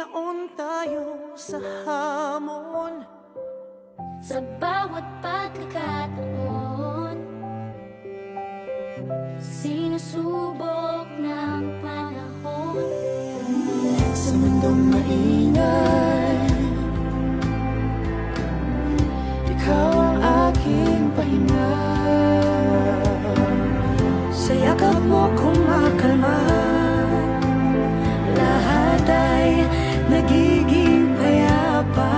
Binaon tayo sa hamon, sa bawat pagkakataon. Sinusubok ng panahon. sa mundong maingay, ikaw ang aking pahinga. Sa yakap mo kumakalma, lahat ay nagiging payapa.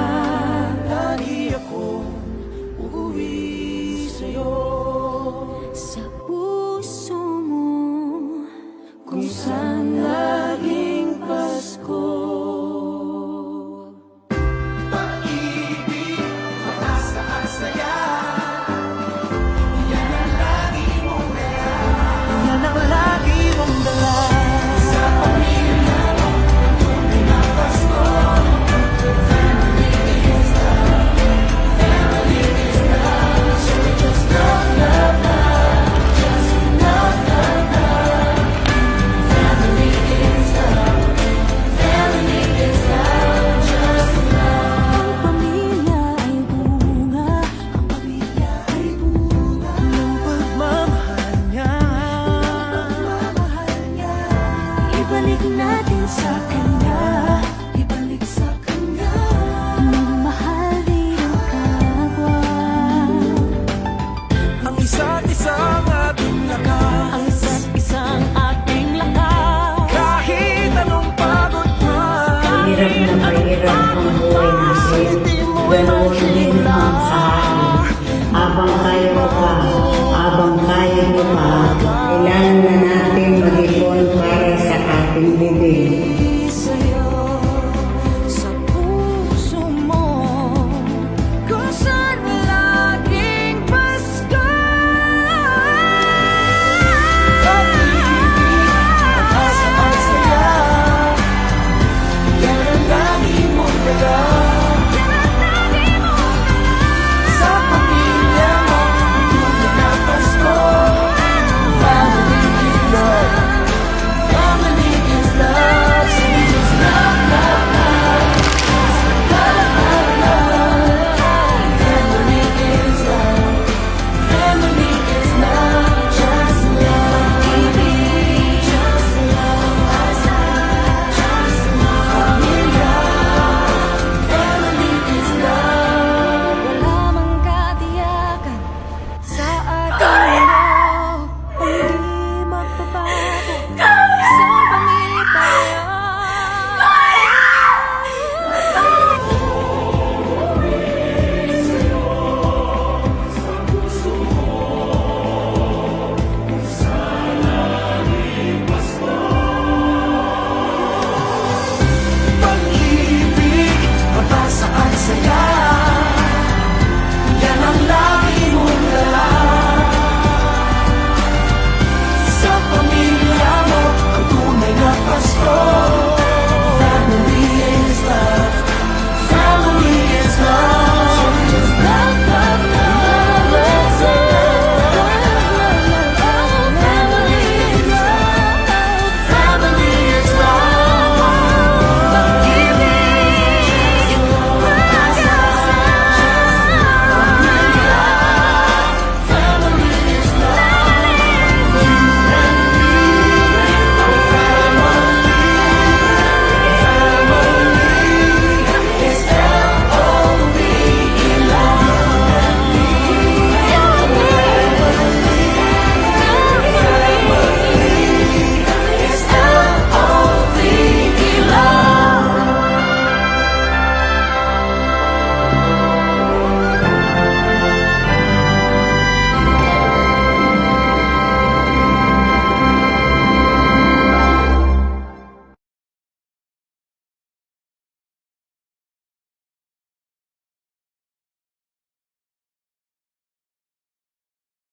Lagi akong uuwi sa'yo, Sa puso mo, kung saan laging Pasko. Pag-ibig, mataas na ang saya, yan ang lagi mong dala. Yan ang lagi mong dala. Sa pamilya mo, tuloy na Pasko. Family is love, family is love. So just love, love, love, just love, love, love. Family is love, family is love, just love. ang pamilya ay bunga. Ang pamilya ay bunga ng pagmamahal niya. Ibalik natin sa kanya, Ibalik sa kanya. magmahal din ang kapwa. Ang isa't isang ating lakas. Ang isa't isang ating lakas. Kahit anong pagod man, Hirap na mahirap ang buhay natin, pero huwag din naman sa akin. Habang kaya mo pa, kailangan na natin mag-ipon para sa ating bibig.